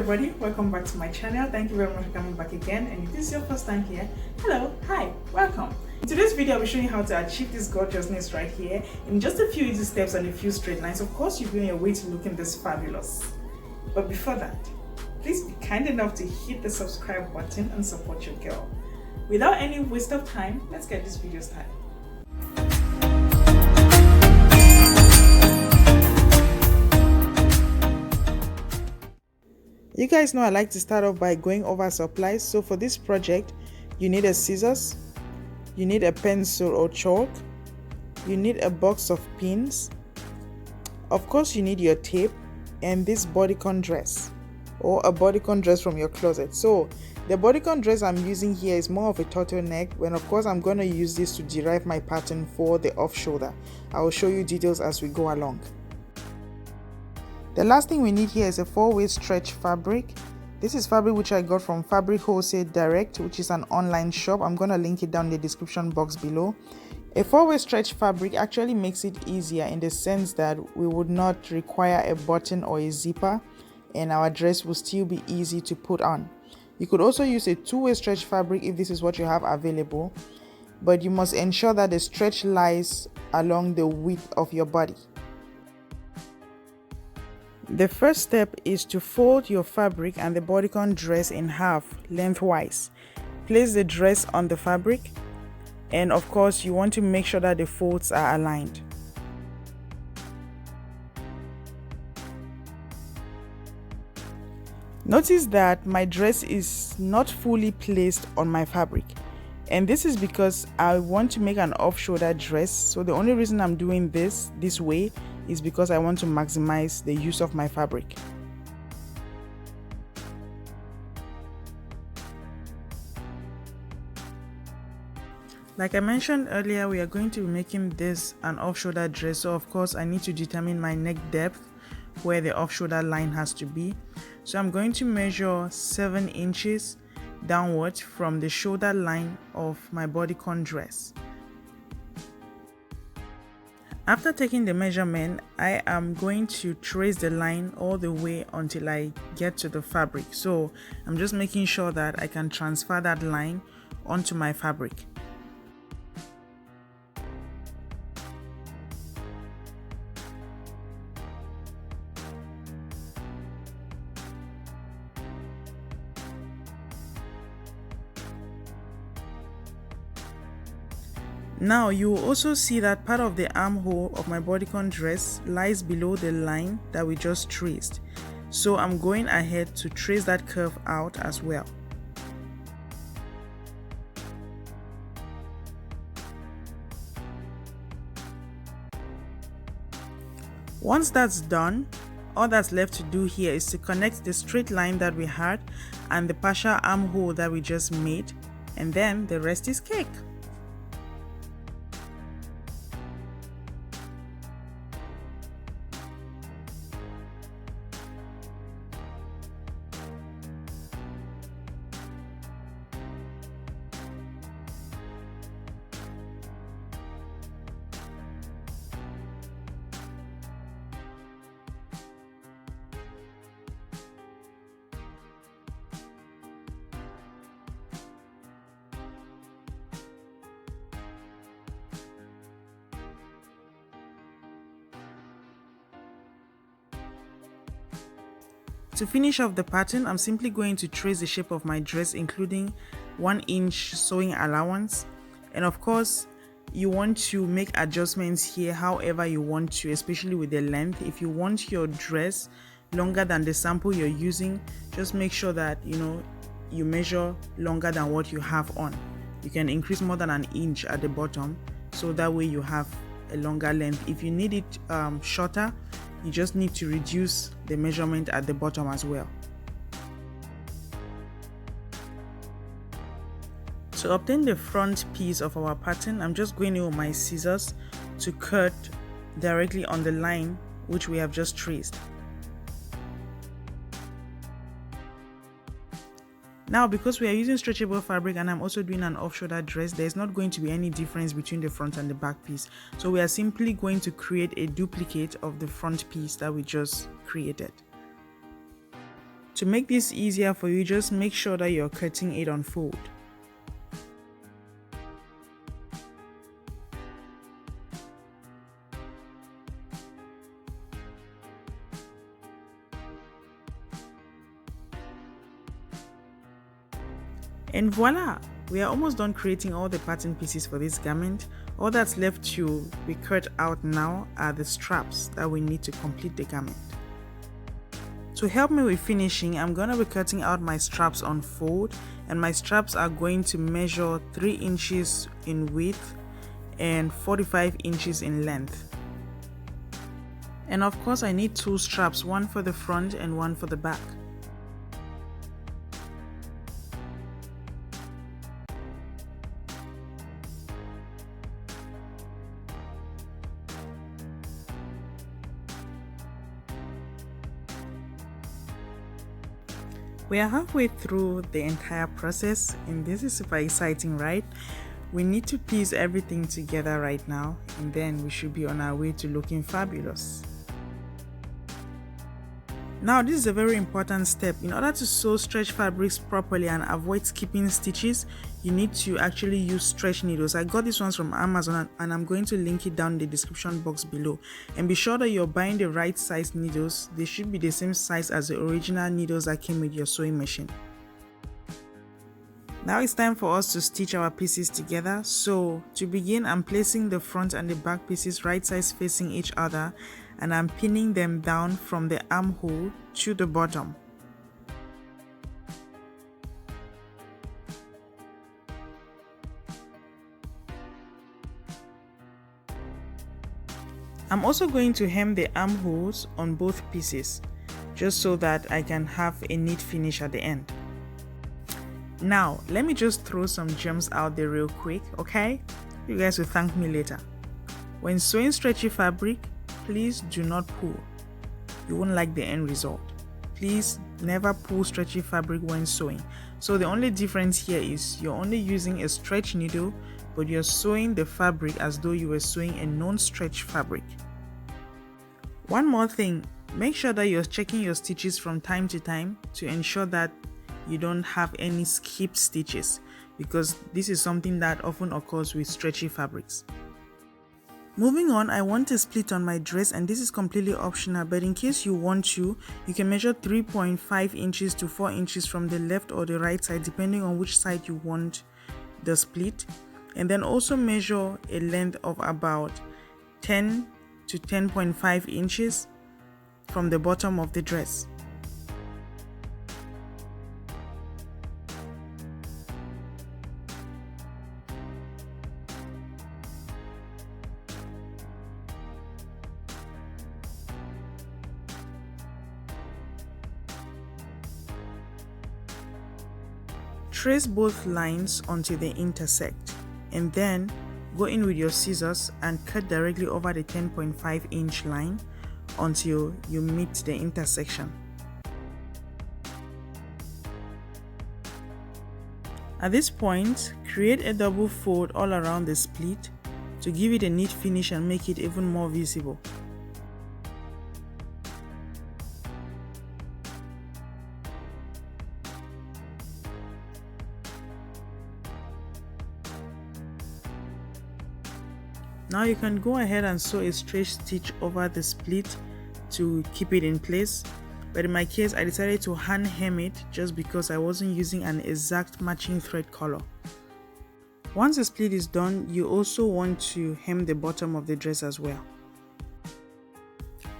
everybody, welcome back to my channel. Thank you very much for coming back again, and if this is your first time here, hello, hi, welcome. In today's video I'll be showing you how to achieve this gorgeousness right here in just a few easy steps and a few straight lines. Of course, you'll be on your way to looking this fabulous, but before that, please be kind enough to hit the subscribe button and support your girl. Without any waste of time, let's get this video started. You guys know I like to start off by going over supplies. So for this project, you need a scissors, you need a pencil or chalk, you need a box of pins, of course you need your tape, and this bodycon dress or a bodycon dress from your closet. So the bodycon dress I'm using here is more of a turtleneck, when of course I'm going to use this to derive my pattern for the off shoulder. I will show you details as we go along. The last thing we need here is a 4-way stretch fabric. This is fabric which I got from Fabric Wholesale Direct, which is an online shop. I'm going to link it down in the description box below. A 4-way stretch fabric actually makes it easier in the sense that we would not require a button or a zipper, and our dress will still be easy to put on. You could also use a 2-way stretch fabric if this is what you have available, but you must ensure that the stretch lies along the width of your body. The first step is to fold your fabric and the bodycon dress in half lengthwise. Place the dress on the fabric, and of course you want to make sure that the folds are aligned. Notice that my dress is not fully placed on my fabric, and this is because I want to make an off-shoulder dress. So the only reason I'm doing this way is because I want to maximize the use of my fabric. Like I mentioned earlier, we are going to be making this an off-shoulder dress, so of course I need to determine my neck depth, where the off-shoulder line has to be. So I'm going to measure 7 inches downwards from the shoulder line of my bodycon dress. After taking the measurement, I am going to trace the line all the way until I get to the fabric. So I'm just making sure that I can transfer that line onto my fabric. Now you will also see that part of the armhole of my bodycon dress lies below the line that we just traced. So I'm going ahead to trace that curve out as well. Once that's done, all that's left to do here is to connect the straight line that we had and the partial armhole that we just made, and then the rest is cake. To finish off the pattern, I'm simply going to trace the shape of my dress, including 1 inch sewing allowance. And of course, you want to make adjustments here however you want to, especially with the length. If you want your dress longer than the sample you're using, just make sure that you measure longer than what you have on. You can increase more than 1 inch at the bottom, so that way you have a longer length. If you need it shorter, you just need to reduce the measurement at the bottom as well. To obtain the front piece of our pattern, I'm just going in with my scissors to cut directly on the line which we have just traced. Now, because we are using stretchable fabric and I'm also doing an off-shoulder dress, there's not going to be any difference between the front and the back piece. So we are simply going to create a duplicate of the front piece that we just created. To make this easier for you, just make sure that you're cutting it on fold. And voila! We are almost done creating all the pattern pieces for this garment. All that's left to be cut out now are the straps that we need to complete the garment. To help me with finishing, I'm going to be cutting out my straps on fold, and my straps are going to measure 3 inches in width and 45 inches in length. And of course I need 2 straps, one for the front and one for the back. We are halfway through the entire process, and this is super exciting, right? We need to piece everything together right now, and then we should be on our way to looking fabulous. Now, this is a very important step. In order to sew stretch fabrics properly and avoid skipping stitches, you need to actually use stretch needles. I got these ones from Amazon, and I'm going to link it down in the description box below. And be sure that you're buying the right size needles. They should be the same size as the original needles that came with your sewing machine. Now it's time for us to stitch our pieces together. So to begin, I'm placing the front and the back pieces right sides facing each other, and I'm pinning them down from the armhole to the bottom. I'm also going to hem the armholes on both pieces, just so that I can have a neat finish at the end. Now, let me just throw some gems out there real quick, okay? You guys will thank me later. When sewing stretchy fabric, please do not pull. You won't like the end result. Please never pull stretchy fabric when sewing. So the only difference here is you're only using a stretch needle, but you're sewing the fabric as though you were sewing a non-stretch fabric. One more thing, make sure that you're checking your stitches from time to time to ensure that you don't have any skipped stitches, because this is something that often occurs with stretchy fabrics. Moving on, I want a split on my dress, and this is completely optional, but in case you want to, you can measure 3.5 inches to 4 inches from the left or the right side, depending on which side you want the split, and then also measure a length of about 10 to 10.5 inches from the bottom of the dress. Trace both lines until they intersect, and then go in with your scissors and cut directly over the 10.5 inch line until you meet the intersection. At this point, create a double fold all around the split to give it a neat finish and make it even more visible. Now you can go ahead and sew a straight stitch over the split to keep it in place, but in my case I decided to hand hem it just because I wasn't using an exact matching thread color. Once the split is done, you also want to hem the bottom of the dress as well.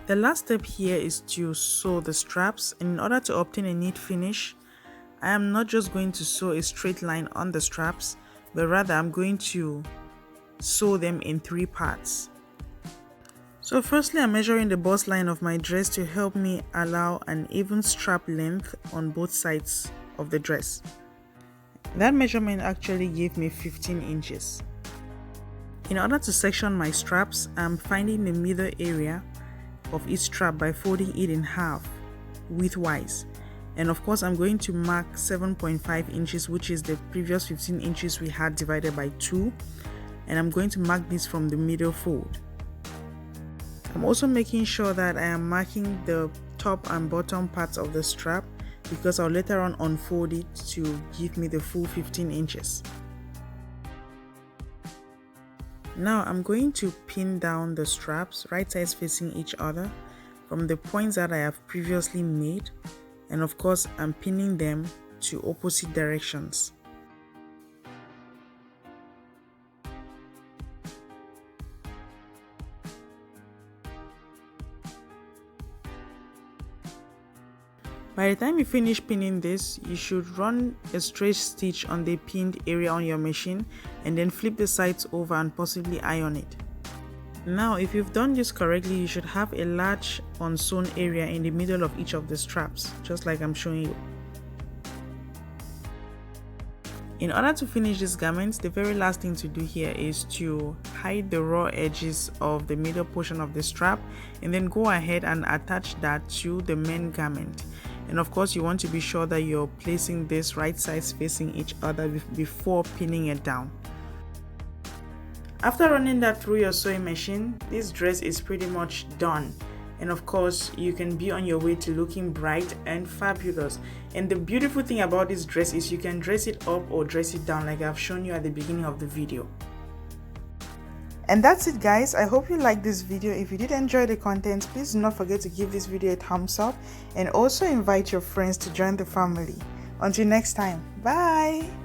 The last step here is to sew the straps, and in order to obtain a neat finish, I am not just going to sew a straight line on the straps, but rather I'm going to sew them in 3 parts. So firstly, I'm measuring the bust line of my dress to help me allow an even strap length on both sides of the dress. That measurement actually gave me 15 inches. In order to section my straps, I'm finding the middle area of each strap by folding it in half widthwise, and of course I'm going to mark 7.5 inches, which is the previous 15 inches we had divided by 2, and I'm going to mark this from the middle fold. I'm also making sure that I am marking the top and bottom parts of the strap because I'll later on unfold it to give me the full 15 inches. Now I'm going to pin down the straps right sides facing each other from the points that I have previously made, and of course I'm pinning them to opposite directions. By the time you finish pinning this, you should run a straight stitch on the pinned area on your machine and then flip the sides over and possibly iron it. Now, if you've done this correctly, you should have a large unsewn area in the middle of each of the straps, just like I'm showing you. In order to finish this garment, the very last thing to do here is to hide the raw edges of the middle portion of the strap and then go ahead and attach that to the main garment. And of course, you want to be sure that you're placing this right sides facing each other before pinning it down. After running that through your sewing machine, this dress is pretty much done. And of course, you can be on your way to looking bright and fabulous. And the beautiful thing about this dress is you can dress it up or dress it down like I've shown you at the beginning of the video. And that's it, guys. I hope you liked this video. If you did enjoy the content, please do not forget to give this video a thumbs up and also invite your friends to join the family. Until next time, bye.